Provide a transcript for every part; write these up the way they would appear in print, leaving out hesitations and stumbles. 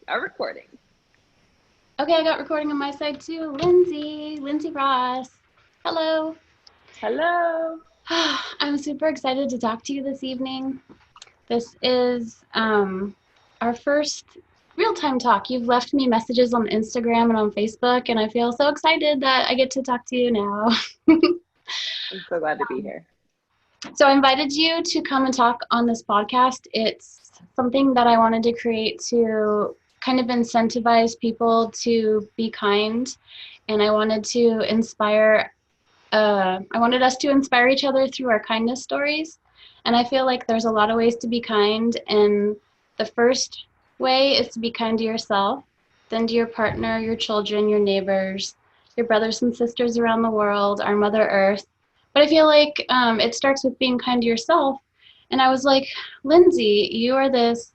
are recording. Okay, I got recording on my side too. Lindsay Ross. Hello. Hello. I'm super excited to talk to you this evening. This is our first real-time talk. You've left me messages on Instagram and on Facebook, and I feel so excited that I get to talk to you now. I'm so glad to be here. So I invited you to come and talk on this podcast. It's something that I wanted to create to kind of incentivize people to be kind, and I wanted to inspire. I wanted us to inspire each other through our kindness stories, and I feel like there's a lot of ways to be kind. And the first way is to be kind to yourself, then to your partner, your children, your neighbors, your brothers and sisters around the world, our Mother Earth. But I feel like it starts with being kind to yourself. And I was like, Lindsay, you are this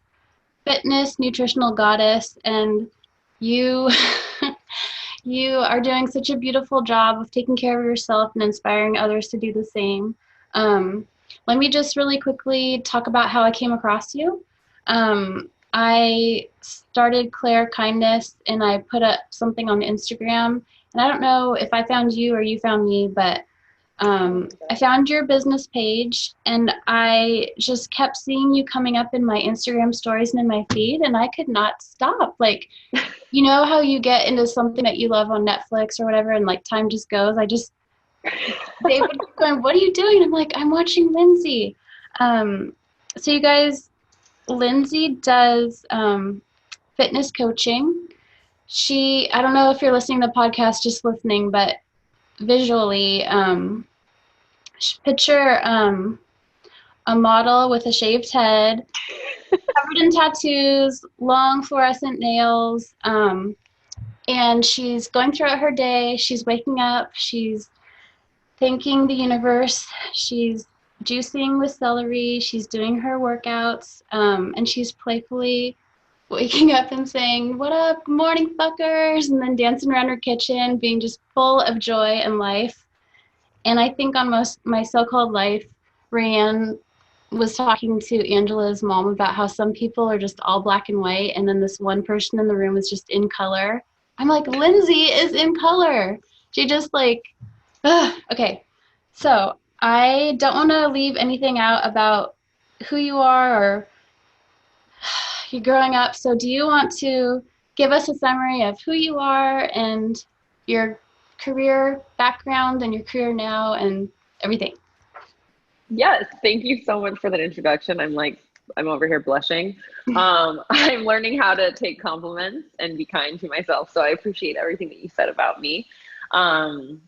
fitness, nutritional goddess, and you you are doing such a beautiful job of taking care of yourself and inspiring others to do the same. Um, Let me just really quickly talk about how I came across you. I started Clare Kindness, and I put up something on Instagram. And I don't know if I found you or you found me, but I found your business page, and I just kept seeing you coming up in my Instagram stories and in my feed, and I could not stop. Like, you know how you get into something that you love on Netflix or whatever, and like time just goes. They would be going, "What are you doing?" And I'm like, "I'm watching Lindsay." Um, so you guys, Lindsay does fitness coaching. I don't know if you're listening to the podcast, just listening, but visually, picture a model with a shaved head, covered in tattoos, long fluorescent nails, and she's going throughout her day. She's waking up. She's thanking the universe. She's juicing with celery. She's doing her workouts, and she's playfully waking up and saying, "What up, good morning, fuckers," and then dancing around her kitchen, being just full of joy and life. And I think on most my so-called life, Rayanne was talking to Angela's mom about how some people are just all black and white, and then this one person in the room is just in color. I'm like, Lindsay is in color. She just like, okay. So I don't want to leave anything out about who you are or you growing up. So do you want to give us a summary of who you are and your career background and your career now and everything? Yes, thank you so much for that introduction. I'm over here blushing. I'm learning how to take compliments and be kind to myself. So I appreciate everything that you said about me. Um,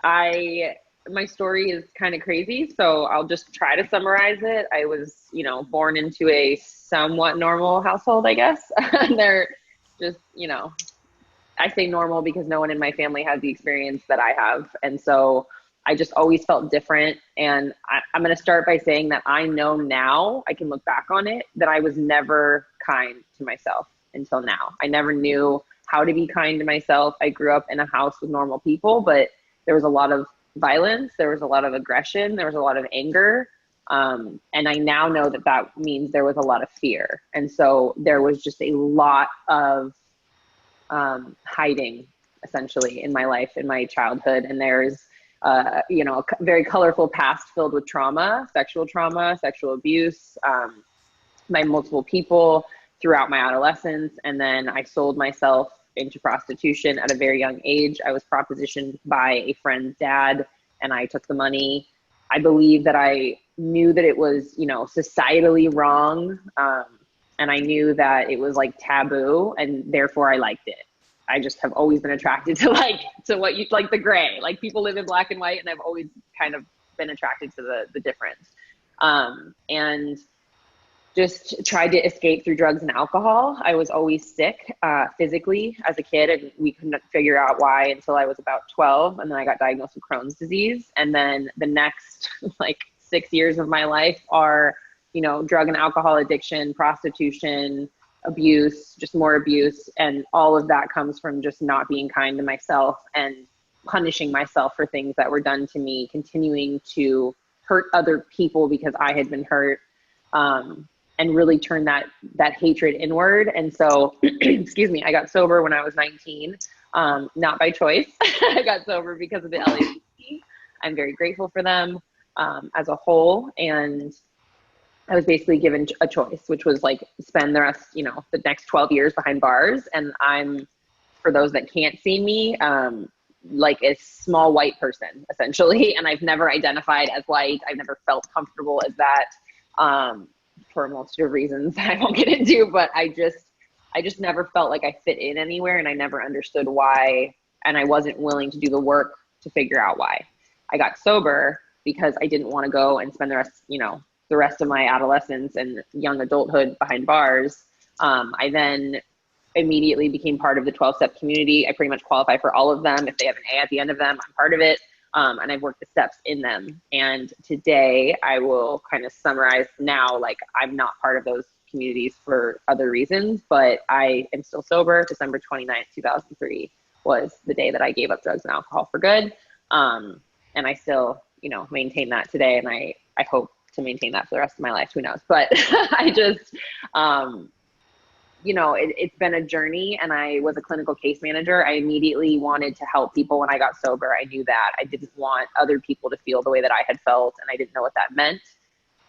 I my story is kind of crazy, so I'll just try to summarize it. I was, born into a somewhat normal household, I guess. They're just, I say normal because no one in my family has the experience that I have. And so I just always felt different. And I'm going to start by saying that I know now, I can look back on it, that I was never kind to myself until now. I never knew how to be kind to myself. I grew up in a house with normal people, but there was a lot of violence. There was a lot of aggression. There was a lot of anger. And I now know that that means there was a lot of fear. And so there was just a lot of hiding essentially in my life, in my childhood. And there's, a very colorful past filled with trauma, sexual abuse, by multiple people throughout my adolescence. And then I sold myself into prostitution at a very young age. I was propositioned by a friend's dad, and I took the money. I believe that I knew that it was, societally wrong. And I knew that it was like taboo, and therefore I liked it. I just have always been attracted to what you like, the gray, like people live in black and white. And I've always kind of been attracted to the difference. And just tried to escape through drugs and alcohol. I was always sick physically as a kid, and we couldn't figure out why until I was about 12. And then I got diagnosed with Crohn's disease. And then the next 6 years of my life are, drug and alcohol addiction, prostitution, abuse, just more abuse. And all of that comes from just not being kind to myself and punishing myself for things that were done to me, continuing to hurt other people because I had been hurt. and really turn that hatred inward. And so, excuse me, I got sober when I was 19, not by choice. I got sober because of the LAPC. I'm very grateful for them as a whole. And I was basically given a choice, which was like spend the rest, the next 12 years behind bars. And I'm, for those that can't see me, like a small white person, essentially. And I've never identified as white. I've never felt comfortable as that, for a multitude of reasons that I won't get into, but I just never felt like I fit in anywhere, and I never understood why, and I wasn't willing to do the work to figure out why. I got sober because I didn't want to go and spend the rest of my adolescence and young adulthood behind bars. I then immediately became part of the 12-step community. I pretty much qualify for all of them. If they have an A at the end of them, I'm part of it. And I've worked the steps in them. And today I will kind of summarize now, like I'm not part of those communities for other reasons, but I am still sober. December 29th, 2003 was the day that I gave up drugs and alcohol for good. And I still, maintain that today. And I hope to maintain that for the rest of my life. Who knows? But I just, it's been a journey, and I was a clinical case manager. I immediately wanted to help people when I got sober. I knew that I didn't want other people to feel the way that I had felt, and I didn't know what that meant.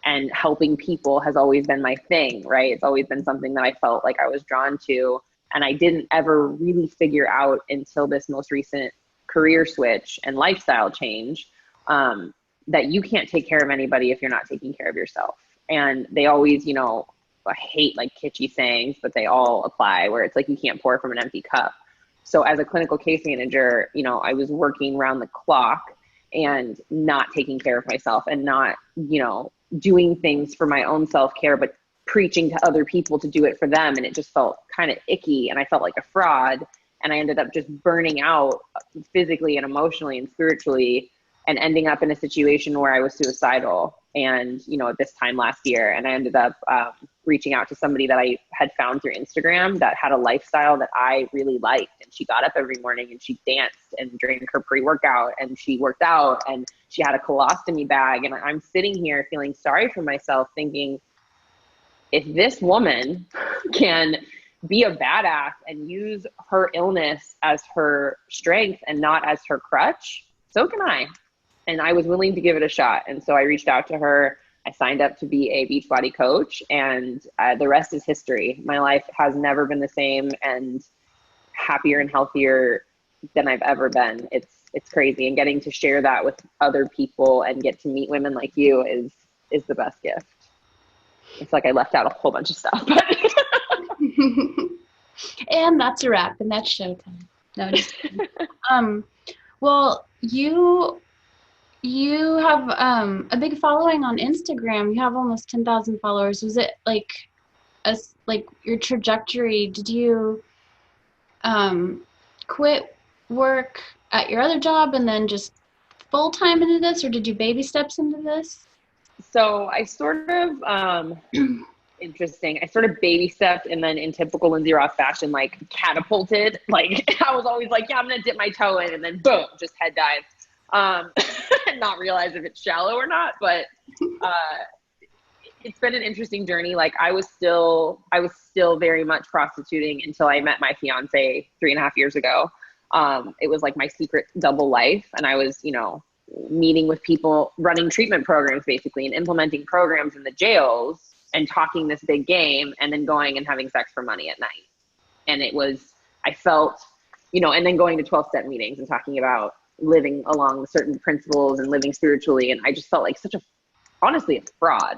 And helping people has always been my thing, right? It's always been something that I felt like I was drawn to. And I didn't ever really figure out until this most recent career switch and lifestyle change, that you can't take care of anybody if you're not taking care of yourself. And they always, I hate like kitschy sayings, but they all apply, where it's like, you can't pour from an empty cup. So as a clinical case manager, I was working around the clock and not taking care of myself, and not, doing things for my own self-care, but preaching to other people to do it for them. And it just felt kind of icky, and I felt like a fraud. And I ended up just burning out physically and emotionally and spiritually, and ending up in a situation where I was suicidal. And, this time last year, and I ended up reaching out to somebody that I had found through Instagram that had a lifestyle that I really liked. And she got up every morning and she danced and drank her pre-workout, and she worked out, and she had a colostomy bag. And I'm sitting here feeling sorry for myself, thinking, if this woman can be a badass and use her illness as her strength and not as her crutch, so can I. And I was willing to give it a shot. And so I reached out to her. I signed up to be a Beachbody coach, and the rest is history. My life has never been the same, and happier and healthier than I've ever been. It's crazy. And getting to share that with other people and get to meet women like you is the best gift. It's like I left out a whole bunch of stuff. And that's a wrap, and that's showtime. No, just kidding. Well, you have a big following on Instagram. You have almost 10,000 followers. Was it like your trajectory? Did you quit work at your other job and then just full time into this, or did you baby steps into this? So I sort of interesting. I sort of baby stepped, and then in typical Linzy Ross fashion, like catapulted. Like I was always like, yeah, I'm gonna dip my toe in, and then boom, just head dive. And not realize if it's shallow or not, but it's been an interesting journey. Like I was still very much prostituting until I met my fiance 3.5 years ago. It was like my secret double life, and I was, meeting with people, running treatment programs basically, and implementing programs in the jails, and talking this big game, and then going and having sex for money at night. And I felt, and then going to 12-step meetings and talking about living along certain principles and living spiritually. And I just felt like honestly, a fraud.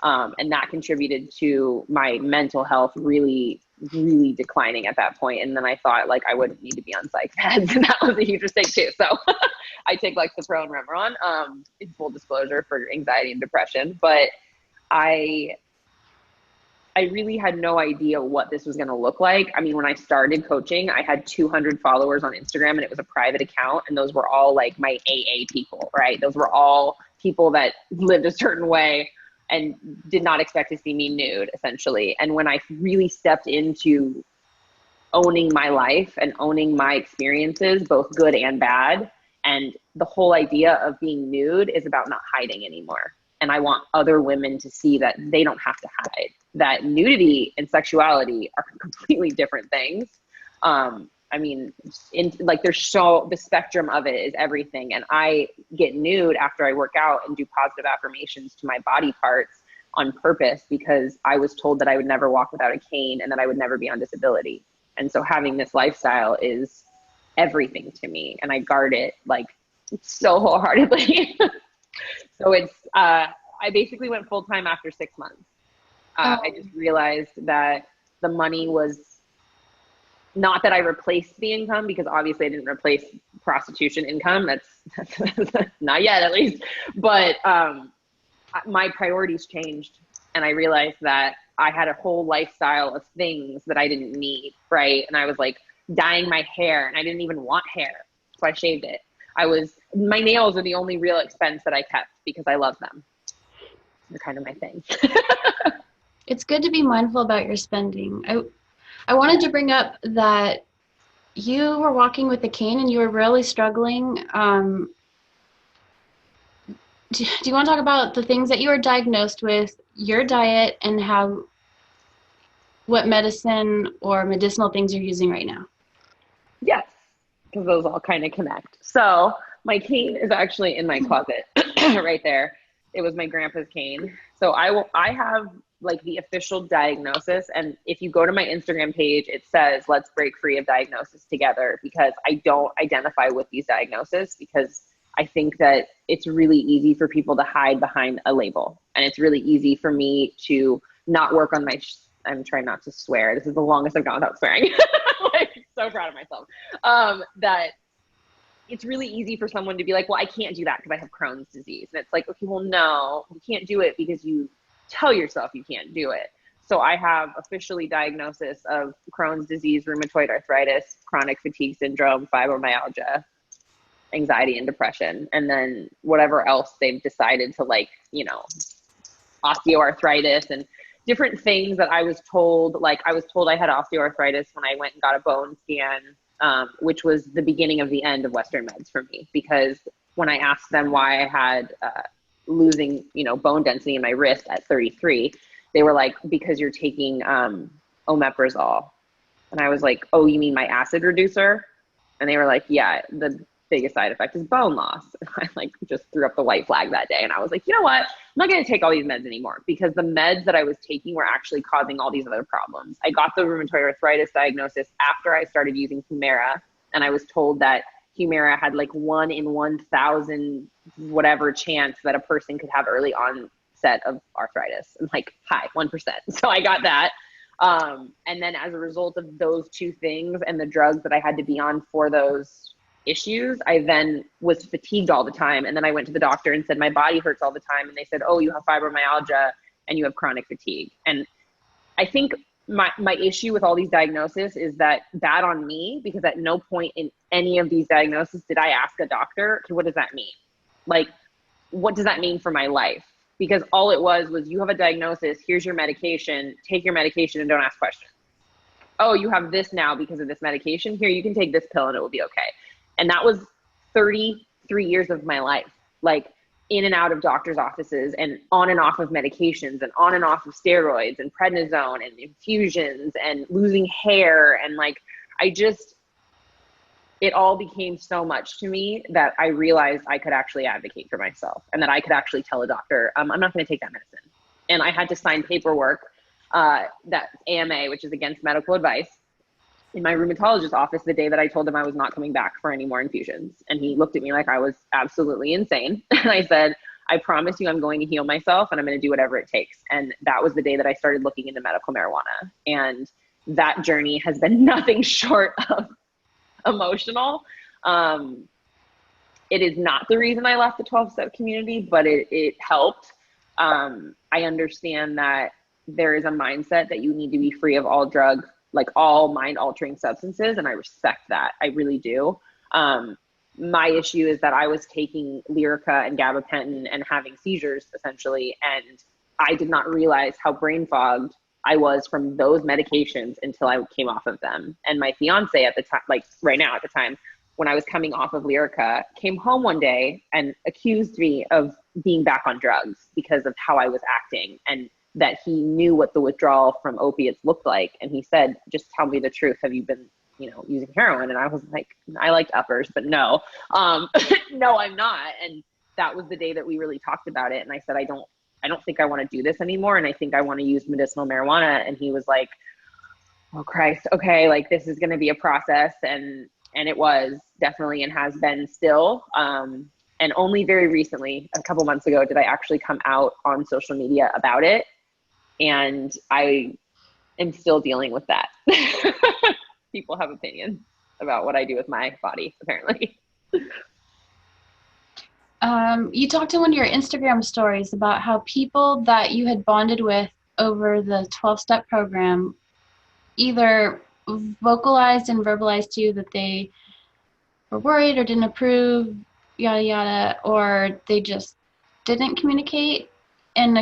And that contributed to my mental health really, really declining at that point. And then I thought like I wouldn't need to be on psych meds, and that was a huge mistake too. So I take Lexapro and Remeron, in full disclosure, for anxiety and depression. But I really had no idea what this was going to look like. I mean, when I started coaching, I had 200 followers on Instagram, and it was a private account. And those were all like my AA people, right? Those were all people that lived a certain way and did not expect to see me nude, essentially. And when I really stepped into owning my life and owning my experiences, both good and bad, and the whole idea of being nude is about not hiding anymore. And I want other women to see that they don't have to hide, that nudity and sexuality are completely different things. I mean, the spectrum of it is everything. And I get nude after I work out and do positive affirmations to my body parts on purpose, because I was told that I would never walk without a cane and that I would never be on disability. And so having this lifestyle is everything to me, and I guard it like so wholeheartedly. So I basically went full time after 6 months. I just realized that the money was not that I replaced the income, because obviously I didn't replace prostitution income. That's not yet, at least. But my priorities changed, and I realized that I had a whole lifestyle of things that I didn't need, right? And I was like dyeing my hair, and I didn't even want hair, so I shaved it. My nails are the only real expense that I kept because I love them. They're kind of my thing. It's good to be mindful about your spending. I wanted to bring up that you were walking with a cane and you were really struggling. Do you want to talk about the things that you were diagnosed with, your diet, and what medicine or medicinal things you're using right now? Yes, because those all kind of connect. So my cane is actually in my closet right there. It was my grandpa's cane. So I have like the official diagnosis. And if you go to my Instagram page, it says, let's break free of diagnosis together, because I don't identify with these diagnoses, because I think that it's really easy for people to hide behind a label. And it's really easy for me to not work on I'm trying not to swear. This is the longest I've gone without swearing. Like, so proud of myself. That it's really easy for someone to be like, well, I can't do that because I have Crohn's disease. And it's like, okay, well, no, you can't do it because you tell yourself you can't do it. So I have officially diagnosis of Crohn's disease, rheumatoid arthritis, chronic fatigue syndrome, fibromyalgia, anxiety and depression. And then whatever else they've decided to, like, osteoarthritis and different things that I was told. Like, I was told I had osteoarthritis when I went and got a bone scan, which was the beginning of the end of Western meds for me, because when I asked them why I had losing, bone density in my wrist at 33, they were like, because you're taking omeprazole. And I was like, oh, you mean my acid reducer? And they were like, yeah, the biggest side effect is bone loss. And I just threw up the white flag that day. And I was like, you know what? I'm not going to take all these meds anymore, because the meds that I was taking were actually causing all these other problems. I got the rheumatoid arthritis diagnosis after I started using Humira. And I was told that Humira had 1 in 1,000 whatever chance that a person could have early onset of arthritis. And hi, 1%. So I got that. And then as a result of those two things and the drugs that I had to be on for those issues, I then was fatigued all the time. And then I went to the doctor and said, my body hurts all the time. And they said, oh, you have fibromyalgia and you have chronic fatigue. And I think my issue with all these diagnoses is that bad on me, because at no point in any of these diagnoses did I ask a doctor, okay, what does that mean? What does that mean for my life? Because all it was you have a diagnosis, here's your medication, take your medication and don't ask questions. Oh, you have this now because of this medication. Here, you can take this pill and it will be okay. And that was 33 years of my life, in and out of doctor's offices and on and off of medications and on and off of steroids and prednisone and infusions and losing hair. And it all became so much to me that I realized I could actually advocate for myself, and that I could actually tell a doctor, I'm not going to take that medicine. And I had to sign paperwork, that AMA, which is against medical advice, in my rheumatologist's office the day that I told him I was not coming back for any more infusions. And he looked at me like I was absolutely insane. And I said, I promise you I'm going to heal myself and I'm going to do whatever it takes. And that was the day that I started looking into medical marijuana. And that journey has been nothing short of emotional. It is not the reason I left the 12-step community, but it helped. I understand that there is a mindset that you need to be free of all drugs, all mind-altering substances, and I respect that. I really do. My issue is that I was taking Lyrica and gabapentin and having seizures, essentially, and I did not realize how brain fogged I was from those medications until I came off of them. And my fiance at the time, right now at the time, when I was coming off of Lyrica, came home one day and accused me of being back on drugs because of how I was acting, and that he knew what the withdrawal from opiates looked like. And he said, just tell me the truth. Have you been, using heroin? And I was like, I liked uppers, but no, no, I'm not. And that was the day that we really talked about it. And I said, I don't think I want to do this anymore. And I think I want to use medicinal marijuana. And he was like, oh Christ. Okay. Like, this is going to be a process. And it was definitely, and has been still. And only very recently, a couple months ago, did I actually come out on social media about it. And I am still dealing with that. People have opinions about what I do with my body, apparently. You talked in one of your Instagram stories about how people that you had bonded with over the 12-step program either vocalized and verbalized to you that they were worried or didn't approve, yada, yada, or they just didn't communicate, and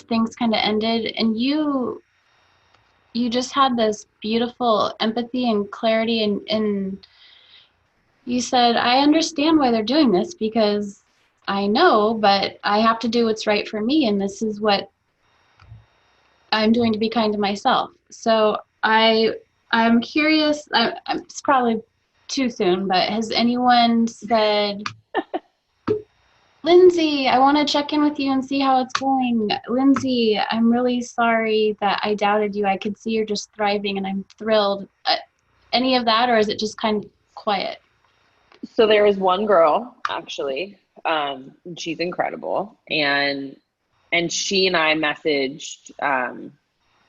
things kind of ended. And you just had this beautiful empathy and clarity, and you said, I understand why they're doing this, because I know, but I have to do what's right for me, and this is what I'm doing to be kind to myself. So I'm curious, it's probably too soon, but has anyone said, Linzy, I want to check in with you and see how it's going. Linzy, I'm really sorry that I doubted you. I could see you're just thriving and I'm thrilled. Any of that, or is it just kind of quiet? So there was one girl, actually. She's incredible. And she and I messaged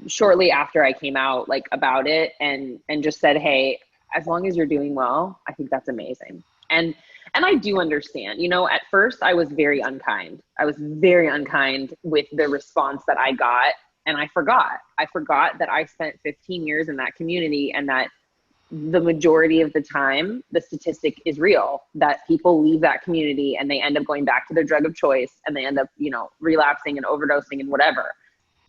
shortly after I came out, like, about it, and just said, hey, as long as you're doing well, I think that's amazing. And I do understand, at first I was very unkind. I was very unkind with the response that I got. And I forgot that I spent 15 years in that community, and that the majority of the time, the statistic is real, that people leave that community and they end up going back to their drug of choice, and they end up, relapsing and overdosing and whatever.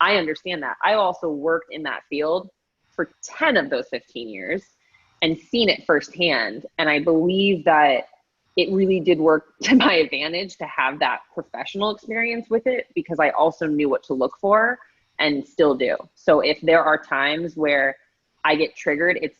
I understand that. I also worked in that field for 10 of those 15 years and seen it firsthand. And I believe that it really did work to my advantage to have that professional experience with it, because I also knew what to look for, and still do. So if there are times where I get triggered, it's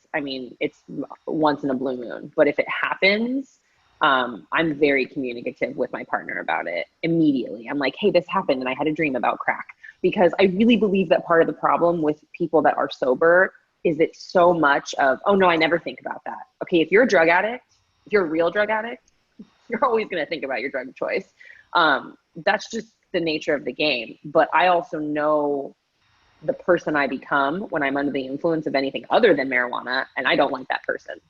once in a blue moon. But if it happens, I'm very communicative with my partner about it immediately. I'm like, hey, this happened and I had a dream about crack. Because I really believe that part of the problem with people that are sober is it's so much of, oh no, I never think about that. Okay, if you're a drug addict, if you're a real drug addict, you're always going to think about your drug of choice. That's just the nature of the game. But I also know the person I become when I'm under the influence of anything other than marijuana, and I don't like that person.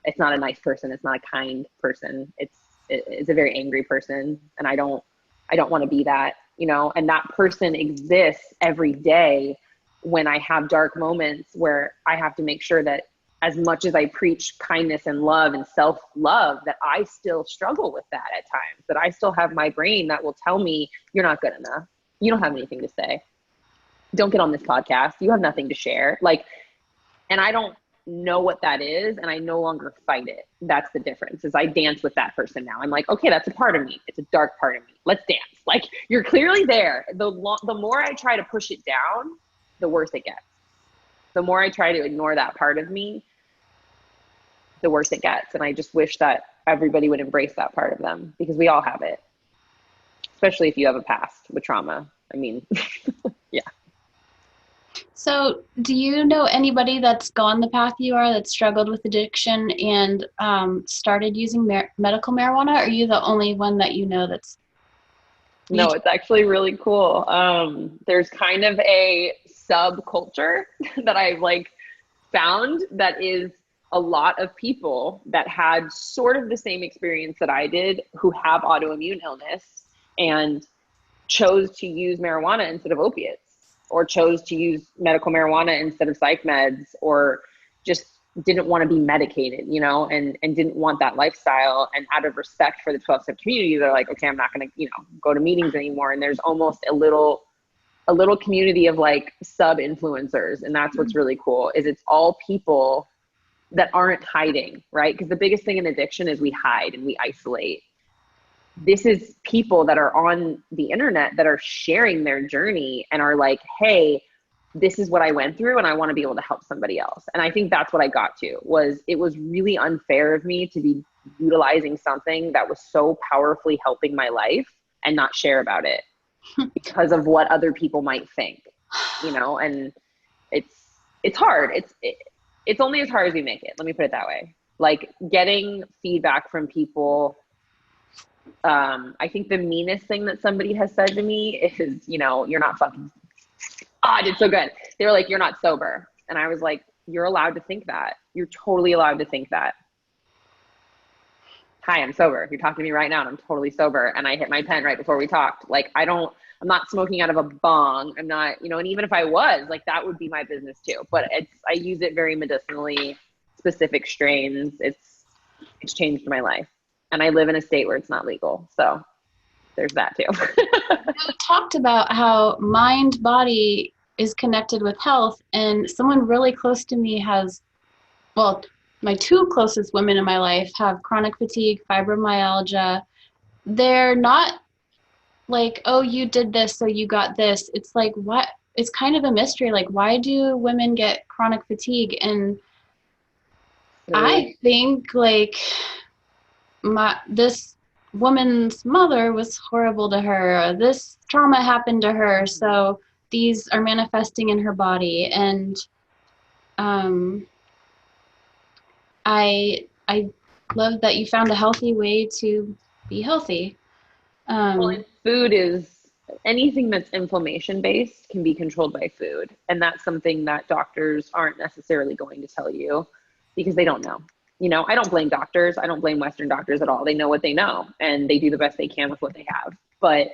It's not a nice person. It's not a kind person. It's a very angry person, and I don't want to be that, and that person exists every day when I have dark moments where I have to make sure that as much as I preach kindness and love and self-love, that I still struggle with that at times, that I still have my brain that will tell me, you're not good enough. You don't have anything to say. Don't get on this podcast. You have nothing to share. And I don't know what that is, and I no longer fight it. That's the difference, is I dance with that person now. I'm like, okay, that's a part of me. It's a dark part of me. Let's dance. You're clearly there. The more I try to push it down, the worse it gets. The more I try to ignore that part of me, the worse it gets. And I just wish that everybody would embrace that part of them, because we all have it, especially if you have a past with trauma. Yeah. So do you know anybody that's gone the path you are, that struggled with addiction and started using medical marijuana? Or are you the only one that you know that's... No, it's actually really cool. There's kind of a subculture that I've found that is a lot of people that had sort of the same experience that I did, who have autoimmune illness and chose to use marijuana instead of opiates, or chose to use medical marijuana instead of psych meds, or just didn't want to be medicated, and didn't want that lifestyle. And out of respect for the 12-step community, they're like, okay, I'm not going to, go to meetings anymore. And there's almost a little community of sub influencers. And that's what's really cool, is it's all people that aren't hiding, right? Because the biggest thing in addiction is we hide and we isolate. This is people that are on the internet that are sharing their journey and are like, hey, this is what I went through and I want to be able to help somebody else. And I think that's what I got to, was it was really unfair of me to be utilizing something that was so powerfully helping my life and not share about it because of what other people might think, you know. And it's hard. It's only as hard as we make it. Let me put it that way. Like, getting feedback from people. I think the meanest thing that somebody has said to me is, you know, you're not fucking, I did so good. They were like, you're not sober. And I was like, you're allowed to think that. You're totally allowed to think that. Hi, I'm sober. You're talking to me right now and I'm totally sober. And I hit my pen right before we talked. Like, I'm not smoking out of a bong. I'm not, you know, and even if I was, like, that would be my business too. But I use it very medicinally, specific strains. It's changed my life. And I live in a state where it's not legal. So there's that too. You talked about how mind body is connected with health, and someone really close to me has, well, my two closest women in my life have chronic fatigue, fibromyalgia. They're not like, oh, you did this, so you got this. It's like, what? It's kind of a mystery. Like, why do women get chronic fatigue? And I think, like, this woman's mother was horrible to her. This trauma happened to her, so these are manifesting in her body. And I love that you found a healthy way to be healthy. Well, food is, anything that's inflammation based can be controlled by food. And that's something that doctors aren't necessarily going to tell you because they don't know. You know, I don't blame doctors. I don't blame Western doctors at all. They know what they know and they do the best they can with what they have. But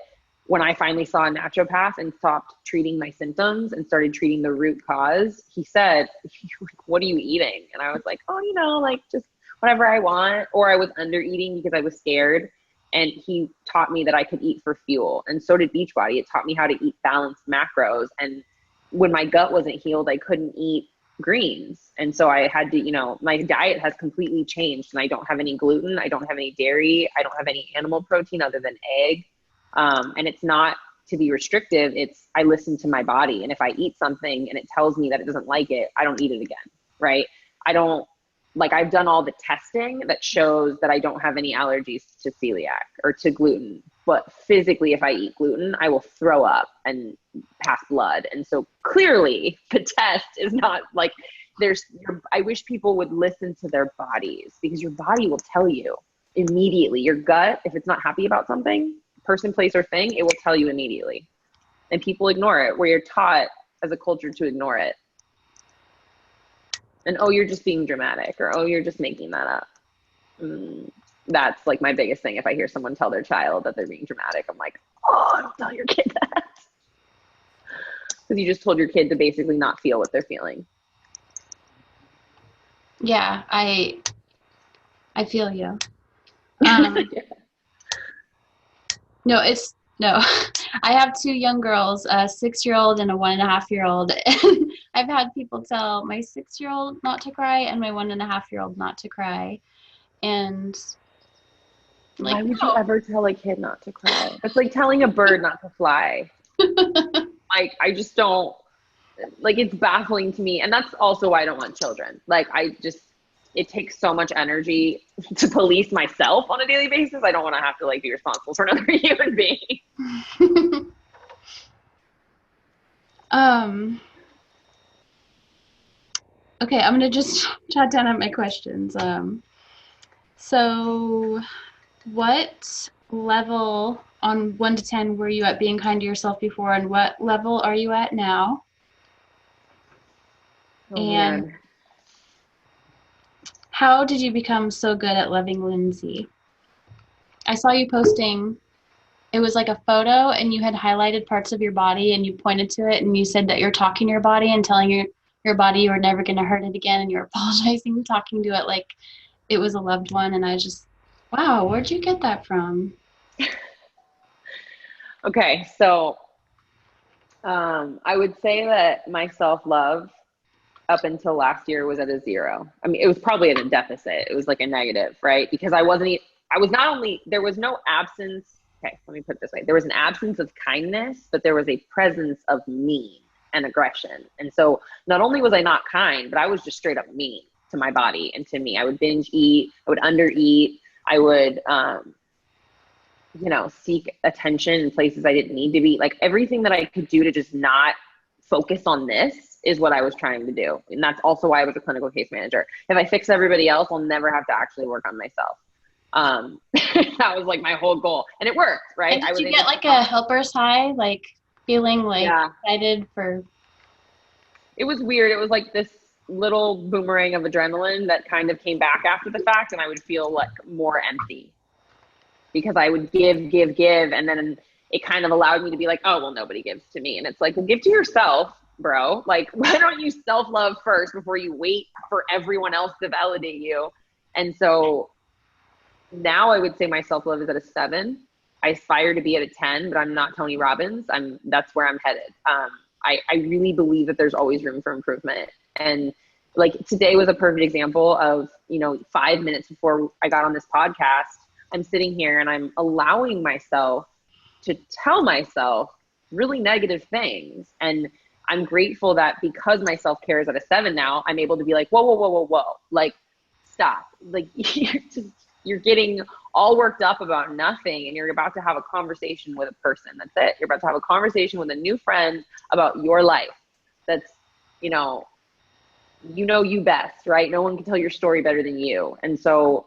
when I finally saw a naturopath and stopped treating my symptoms and started treating the root cause, he said, what are you eating? And I was like, oh, you know, like, just whatever I want. Or I was under eating because I was scared. And he taught me that I could eat for fuel. And so did Beachbody. It taught me how to eat balanced macros. And when my gut wasn't healed, I couldn't eat greens. And so I had to, you know, my diet has completely changed and I don't have any gluten. I don't have any dairy. I don't have any animal protein other than egg. And it's not to be restrictive. It's, I listen to my body. And if I eat something and it tells me that it doesn't like it, I don't eat it again. Right. I've done all the testing that shows that I don't have any allergies to celiac or to gluten, but physically, if I eat gluten, I will throw up and pass blood. And so clearly the test is not like I wish people would listen to their bodies, because your body will tell you immediately. Your gut, if it's not happy about something, person, place, or thing, it will tell you immediately. And people ignore it, where you're taught as a culture to ignore it. And, oh, you're just being dramatic, or, oh, you're just making that up. That's like my biggest thing. If I hear someone tell their child that they're being dramatic, I'm like, oh, don't tell your kid that. Because you just told your kid to basically not feel what they're feeling. Yeah, I feel you. Yeah. No, I have two young girls, a 6-year-old and a 1.5-year-old. And I've had people tell my 6-year-old not to cry and my 1.5-year-old not to cry. And like, why would you ever tell a kid not to cry? It's like telling a bird not to fly. Like, I just don't, like, it's baffling to me. And that's also why I don't want children. Like, it takes so much energy to police myself on a daily basis. I don't want to have to, like, be responsible for another human being. Okay, I'm going to just jot down my questions. So what level on 1 to 10 were you at being kind to yourself before, and what level are you at now? Oh, and man. How did you become so good at loving Linzy? I saw you posting, it was like a photo and you had highlighted parts of your body and you pointed to it and you said that you're talking to your body and telling your body you were never going to hurt it again, and you're apologizing, talking to it like it was a loved one. And I just, wow, where'd you get that from? Okay, so I would say that my self-love, up until last year was at a 0. I mean, it was probably at a deficit. It was like a negative, right? Because I was not only, there was no absence. Okay, let me put it this way. There was an absence of kindness, but there was a presence of mean and aggression. And so not only was I not kind, but I was just straight up mean to my body and to me. I would binge eat, I would under eat, I would, seek attention in places I didn't need to be. Like everything that I could do to just not focus on this is what I was trying to do. And that's also why I was a clinical case manager. If I fix everybody else, I'll never have to actually work on myself. That was like my whole goal, and it worked, right? And did you get like a helper's high, like feeling like excited for? It was weird. It was like this little boomerang of adrenaline that kind of came back after the fact, and I would feel like more empty because I would give, and then it kind of allowed me to be like, oh, well, nobody gives to me. And it's like, well, give to yourself, bro. Like, why don't you self-love first before you wait for everyone else to validate you? And so now I would say my self-love is at a 7. I aspire to be at a 10, but I'm not Tony Robbins. That's where I'm headed. I really believe that there's always room for improvement. And like today was a perfect example of, 5 minutes before I got on this podcast, I'm sitting here and I'm allowing myself to tell myself really negative things. And I'm grateful that because my self-care is at a 7 now, I'm able to be like, whoa. Like, stop. Like, you're getting all worked up about nothing, and you're about to have a conversation with a person. That's it. You're about to have a conversation with a new friend about your life. That's, you best, right? No one can tell your story better than you. And so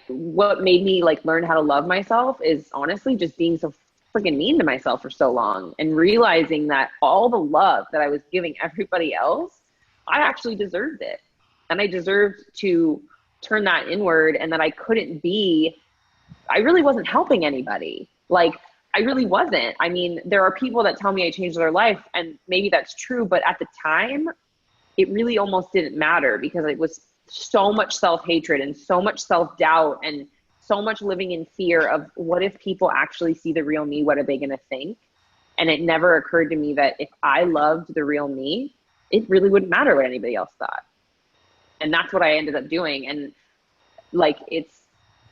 what made me like learn how to love myself is honestly just being so freaking mean to myself for so long and realizing that all the love that I was giving everybody else, I actually deserved it. And I deserved to turn that inward, and that I really wasn't helping anybody. Like, I really wasn't. I mean, there are people that tell me I changed their life, and maybe that's true, but at the time, it really almost didn't matter because it was so much self-hatred and so much self-doubt and so much living in fear of what if people actually see the real me, what are they going to think? And it never occurred to me that if I loved the real me, it really wouldn't matter what anybody else thought. And that's what I ended up doing. And like, it's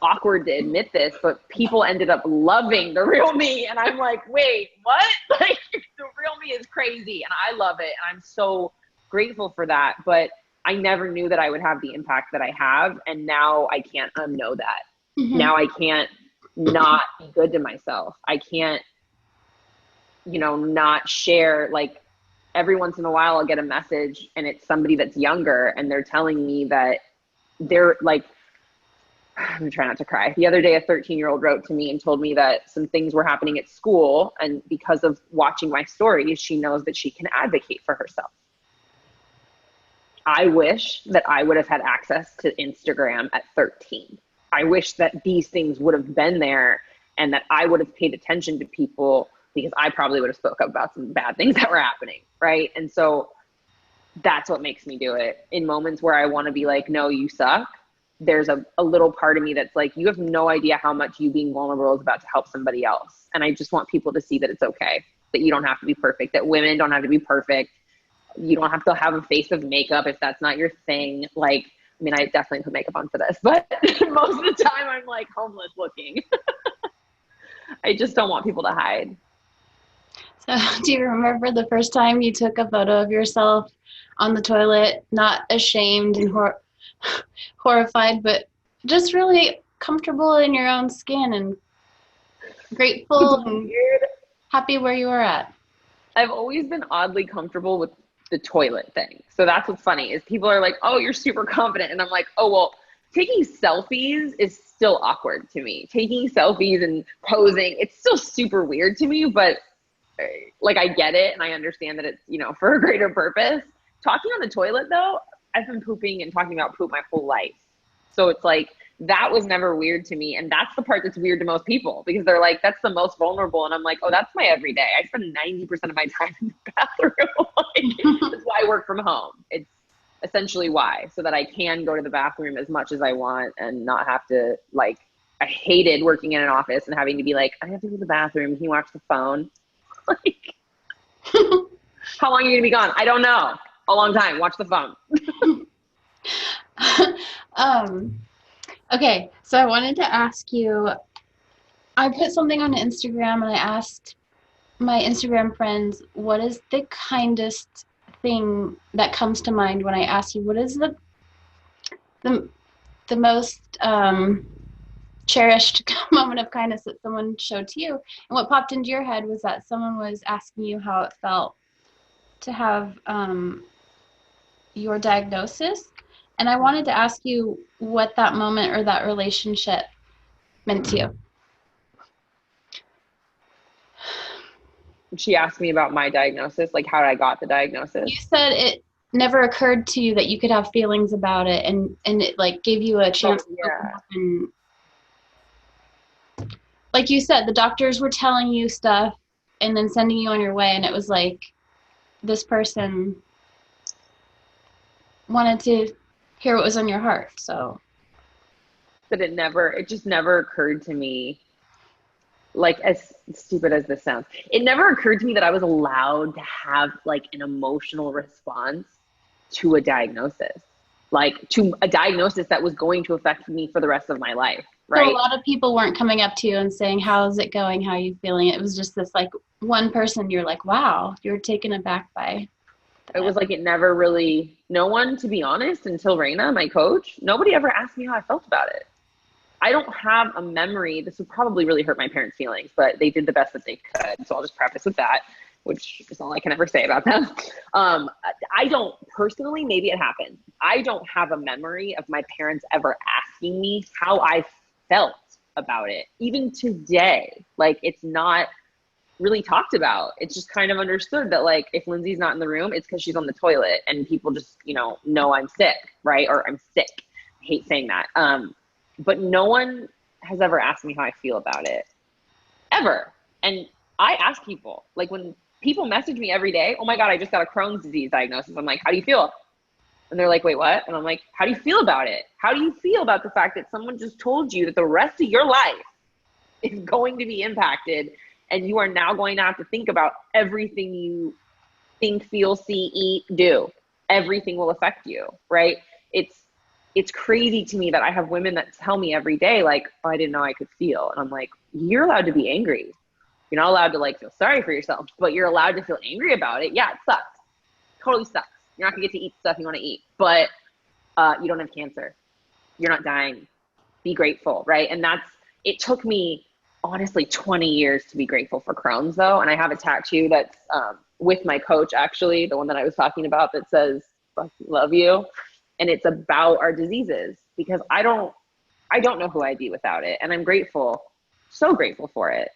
awkward to admit this, but people ended up loving the real me. And I'm like, wait, what? Like, the real me is crazy and I love it. And I'm so grateful for that. But I never knew that I would have the impact that I have. And now I can't unknow that. Mm-hmm. Now I can't not be good to myself. I can't, not share. Like, every once in a while I'll get a message and it's somebody that's younger and they're telling me that they're like, I'm trying not to cry. The other day, a 13-year-old wrote to me and told me that some things were happening at school. And because of watching my stories, she knows that she can advocate for herself. I wish that I would have had access to Instagram at 13. I wish that these things would have been there and that I would have paid attention to people, because I probably would have spoke up about some bad things that were happening, right? And so that's what makes me do it. In moments where I want to be like, no, you suck, there's a little part of me that's like, you have no idea how much you being vulnerable is about to help somebody else. And I just want people to see that it's okay, that you don't have to be perfect, that women don't have to be perfect. You don't have to have a face of makeup if that's not your thing. Like, I mean, I definitely put makeup on for this, but most of the time I'm like homeless looking. I just don't want people to hide. So do you remember the first time you took a photo of yourself on the toilet, not ashamed and horrified, but just really comfortable in your own skin and grateful and happy where you were at? I've always been oddly comfortable with the toilet thing. So that's what's funny is people are like, oh, you're super confident. And I'm like, oh, well, taking selfies is still awkward to me. Taking selfies and posing, it's still super weird to me, but like, I get it. And I understand that it's, for a greater purpose. Talking on the toilet though, I've been pooping and talking about poop my whole life. So it's like, that was never weird to me. And that's the part that's weird to most people because they're like, that's the most vulnerable. And I'm like, oh, that's my everyday. I spend 90% of my time in the bathroom. Like, that's why I work from home. It's essentially why, so that I can go to the bathroom as much as I want and not have to, like, I hated working in an office and having to be like, I have to go to the bathroom. Can you watch the phone? Like, How long are you gonna be gone? I don't know. A long time. Watch the phone. Okay, so I wanted to ask you, I put something on Instagram and I asked my Instagram friends, what is the kindest thing that comes to mind when I ask you, what is the, the most cherished moment of kindness that someone showed to you? And what popped into your head was that someone was asking you how it felt to have your diagnosis. And I wanted to ask you what that moment or that relationship meant to you. She asked me about my diagnosis, like how I got the diagnosis. You said it never occurred to you that you could have feelings about it, and it like gave you a chance to open up. And like you said, the doctors were telling you stuff and then sending you on your way, and it was like this person wanted to hear what was on your heart. So but it just never occurred to me, like, as stupid as this sounds, it never occurred to me that I was allowed to have like an emotional response to a diagnosis, like to a diagnosis that was going to affect me for the rest of my life, right? So a lot of people weren't coming up to you and saying, how's it going? How are you feeling? It was just this like one person, you're like, wow, you're taken aback by that. It was like, it never really, no one, to be honest, until Raina, my coach, nobody ever asked me how I felt about it. I don't have a memory. This would probably really hurt my parents' feelings, but they did the best that they could. So I'll just preface with that, which is all I can ever say about them. I don't personally, maybe it happened. I don't have a memory of my parents ever asking me how I felt about it. Even today, like, it's not really talked about. It's just kind of understood that, like, if Linzy's not in the room, it's because she's on the toilet and people just, know I'm sick, right? Or I'm sick. I hate saying that. But no one has ever asked me how I feel about it, ever. And I ask people, like, when people message me every day, oh my God, I just got a Crohn's disease diagnosis. I'm like, how do you feel? And they're like, wait, what? And I'm like, how do you feel about it? How do you feel about the fact that someone just told you that the rest of your life is going to be impacted and you are now going to have to think about everything you think, feel, see, eat, do? Everything will affect you, right? It's crazy to me that I have women that tell me every day, like, oh, I didn't know I could feel. And I'm like, you're allowed to be angry. You're not allowed to, like, feel sorry for yourself, but you're allowed to feel angry about it. Yeah, it sucks. Totally sucks. You're not gonna get to eat stuff you want to eat, but you don't have cancer. You're not dying. Be grateful, right? And it took me, honestly, 20 years to be grateful for Crohn's, though. And I have a tattoo that's with my coach, actually, the one that I was talking about, that says, "Fuck, love you." And it's about our diseases, because I don't know who I'd be without it. And I'm grateful, so grateful for it.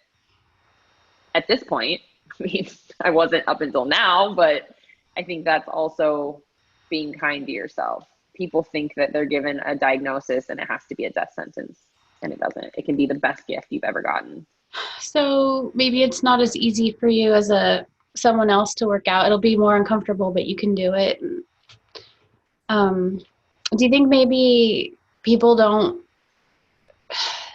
At this point, I mean, I wasn't up until now, but I think that's also being kind to yourself. People think that they're given a diagnosis and it has to be a death sentence, and it doesn't. It can be the best gift you've ever gotten. So maybe it's not as easy for you as someone else to work out. It'll be more uncomfortable, but you can do it. Do you think maybe people don't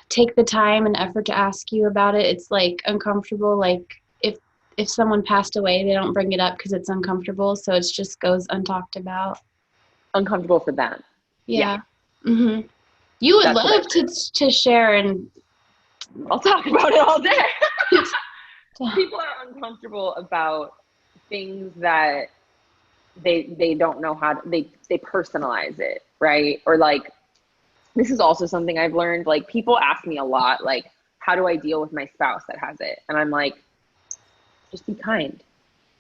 take the time and effort to ask you about it? It's like uncomfortable. Like if someone passed away, they don't bring it up because it's uncomfortable. So it just goes untalked about. Uncomfortable for them. Yeah. Mm-hmm. You would love to share, and I'll talk about it all day. People are uncomfortable about things that they don't know how to, they personalize it, right? Or, like, this is also something I've learned. Like, people ask me a lot, like, how do I deal with my spouse that has it? And I'm like, just be kind.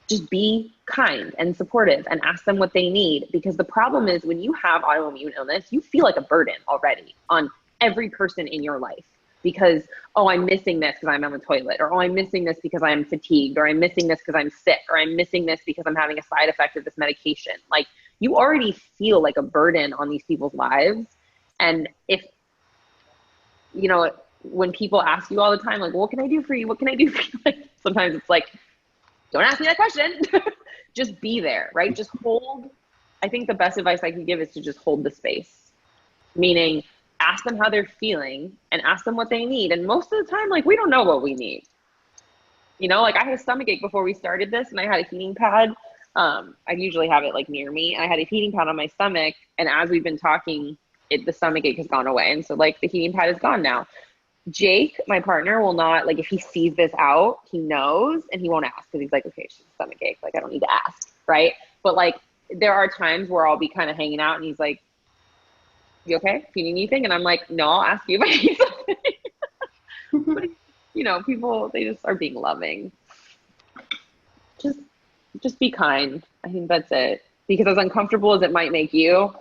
Just be kind and supportive and ask them what they need. Because the problem is, when you have autoimmune illness, you feel like a burden already on every person in your life. Because, oh, I'm missing this because I'm on the toilet, or, oh, I'm missing this because I'm fatigued, or I'm missing this because I'm sick, or I'm missing this because I'm having a side effect of this medication. Like, you already feel like a burden on these people's lives. And if, when people ask you all the time, like, well, what can I do for you? What can I do for you? Like, sometimes it's like, don't ask me that question. Just be there, right? Just hold. I think the best advice I can give is to just hold the space. Meaning, ask them how they're feeling and ask them what they need. And most of the time, like, we don't know what we need. Like, I had a stomachache before we started this, and I had a heating pad I usually have it like near me. I had a heating pad on my stomach, and as we've been talking, the stomach ache has gone away. And so like the heating pad is gone now. Jake, my partner, will not, like, if he sees this out, he knows, and he won't ask because he's like, okay, she's stomach ache. Like, I don't need to ask, right? But like, there are times where I'll be kind of hanging out, and he's like, you okay? Do you need anything? And I'm like, no, I'll ask you if I need something. But, you know, people, they just are being loving. Just be kind. I think that's it. Because as uncomfortable as it might make you,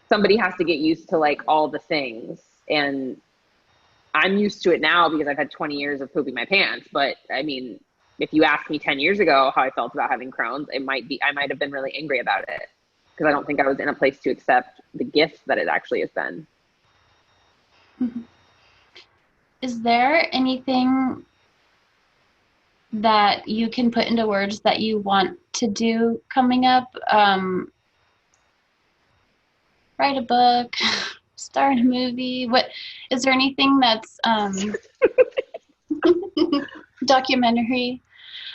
somebody has to get used to like all the things. And I'm used to it now because I've had 20 years of pooping my pants. But I mean, if you asked me 10 years ago how I felt about having Crohn's, I might have been really angry about it because I don't think I was in a place to accept the gift that it actually has been. Is there anything that you can put into words that you want to do coming up? Write a book, star in a movie. What is there anything that's documentary?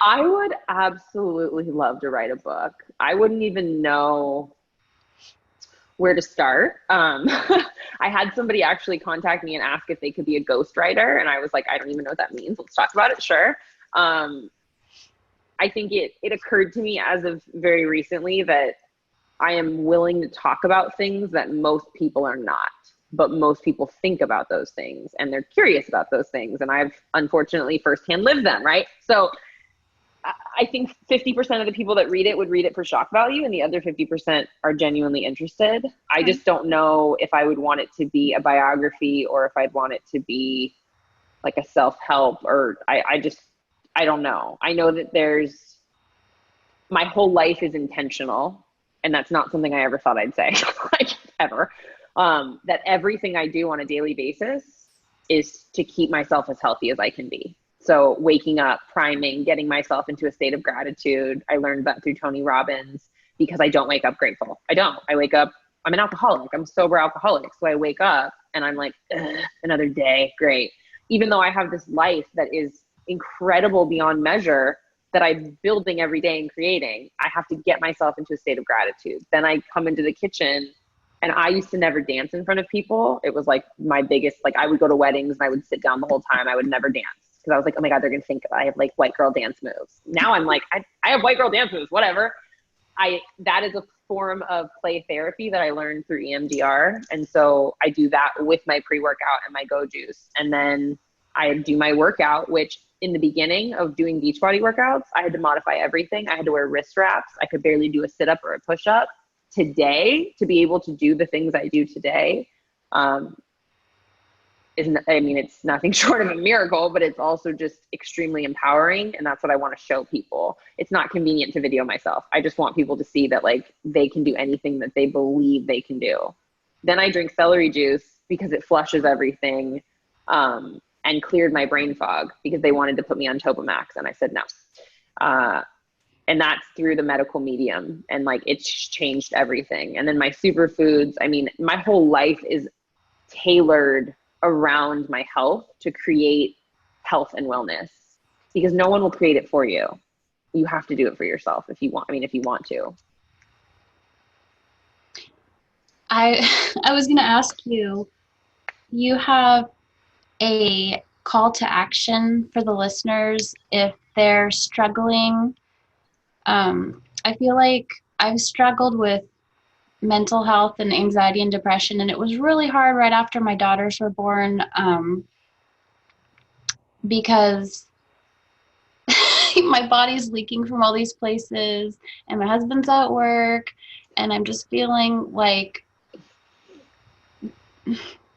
I would absolutely love to write a book. I wouldn't even know where to start. I had somebody actually contact me and ask if they could be a ghostwriter, and I was like, I don't even know what that means. Let's talk about it. Sure. I think it occurred to me as of very recently that I am willing to talk about things that most people are not, but most people think about those things and they're curious about those things. And I've unfortunately firsthand lived them, right? So I think 50% of the people that read it would read it for shock value, and the other 50% are genuinely interested. I just don't know if I would want it to be a biography or if I'd want it to be like a self-help, or I don't know. I know that my whole life is intentional, and that's not something I ever thought I'd say, like ever. That everything I do on a daily basis is to keep myself as healthy as I can be. So waking up, priming, getting myself into a state of gratitude. I learned that through Tony Robbins because I don't wake up grateful. I wake up, I'm an alcoholic. I'm a sober alcoholic. So I wake up and I'm like, another day, great. Even though I have this life that is incredible beyond measure that I'm building every day and creating, I have to get myself into a state of gratitude. Then I come into the kitchen, and I used to never dance in front of people. It was like my biggest, like I would go to weddings and I would sit down the whole time. I would never dance because I was like, oh my God, they're going to think I have like white girl dance moves. Now I'm like, I have white girl dance moves, whatever. That is a form of play therapy that I learned through EMDR. And so I do that with my pre-workout and my Go Juice. And then I do my workout, which in the beginning of doing Beachbody workouts, I had to modify everything. I had to wear wrist wraps. I could barely do a sit-up or a push-up. Today, to be able to do the things I do today, it's nothing short of a miracle, but it's also just extremely empowering. And that's what I want to show people. It's not convenient to video myself. I just want people to see that like they can do anything that they believe they can do. Then I drink celery juice because it flushes everything, and cleared my brain fog because they wanted to put me on Topamax. And I said, no. And that's through the medical medium. And like, it's changed everything. And then my superfoods, I mean, my whole life is tailored around my health to create health and wellness, because no one will create it for you. You have to do it for yourself if you want to. I was going to ask you, you have a call to action for the listeners if they're struggling. I feel like I've struggled with mental health and anxiety and depression, and it was really hard right after my daughters were born, because my body's leaking from all these places and my husband's at work and I'm just feeling like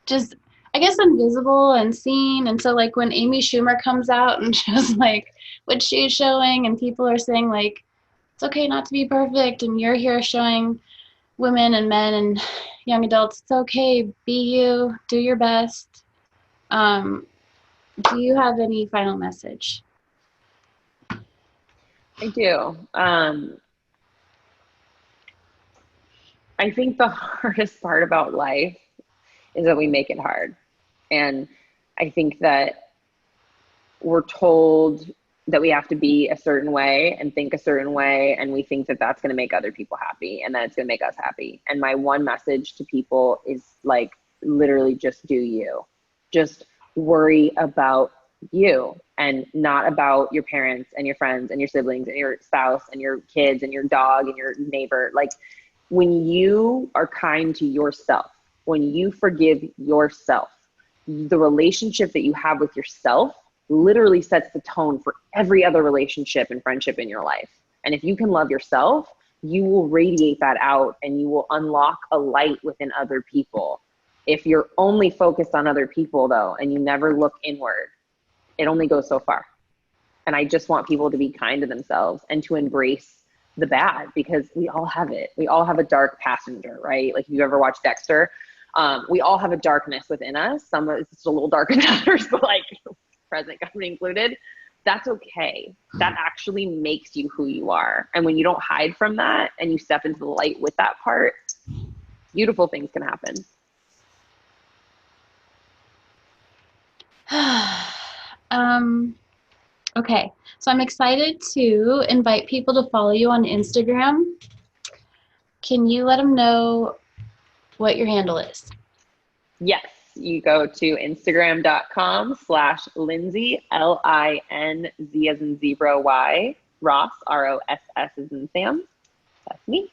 just, I guess, invisible and seen. And so like when Amy Schumer comes out and shows like what she's showing and people are saying like, it's okay not to be perfect, and you're here showing women and men and young adults, it's okay, be you, do your best. Do you have any final message? I do. I think the hardest part about life is that we make it hard. And I think that we're told that we have to be a certain way and think a certain way. And we think that that's going to make other people happy and that it's going to make us happy. And my one message to people is like, literally just do you. Just worry about you and not about your parents and your friends and your siblings and your spouse and your kids and your dog and your neighbor. Like, when you are kind to yourself, when you forgive yourself, the relationship that you have with yourself literally sets the tone for every other relationship and friendship in your life. And if you can love yourself, you will radiate that out and you will unlock a light within other people. If you're only focused on other people though, and you never look inward, it only goes so far. And I just want people to be kind to themselves and to embrace the bad, because we all have it. We all have a dark passenger, right? Like if you ever watched Dexter, we all have a darkness within us. Some of it's a little darker than others, but like present company included. That's okay. That actually makes you who you are. And when you don't hide from that and you step into the light with that part, beautiful things can happen. Okay, so I'm excited to invite people to follow you on Instagram. Can you let them know what your handle is? Yes, you go to Instagram.com/Linzy, Linz as in zebra, Y, Ross, ROSS as in Sam. That's me.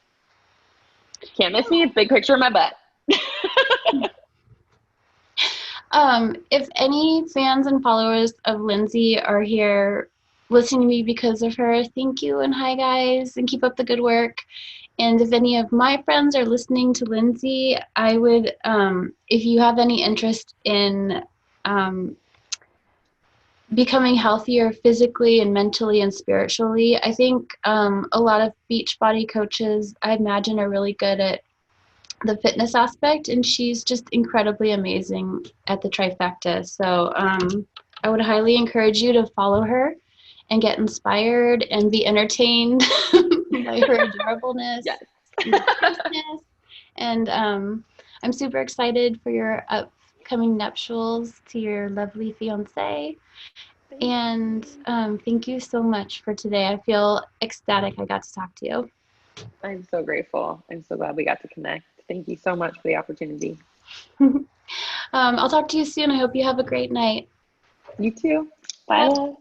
Can't miss me. It's a big picture of my butt. If any fans and followers of Linzy are here listening to me because of her, thank you and hi guys, and keep up the good work. And if any of my friends are listening to Linzy, I would, if you have any interest in becoming healthier physically and mentally and spiritually, I think a lot of Beachbody coaches, I imagine, are really good at the fitness aspect, and she's just incredibly amazing at the trifecta. So I would highly encourage you to follow her and get inspired and be entertained by her adorableness. Yes. And I'm super excited for your upcoming nuptials to your lovely fiance. And thank you so much for today. I feel ecstatic I got to talk to you. I'm so grateful. I'm so glad we got to connect. Thank you so much for the opportunity. I'll talk to you soon. I hope you have a great night. You too. Bye. Bye.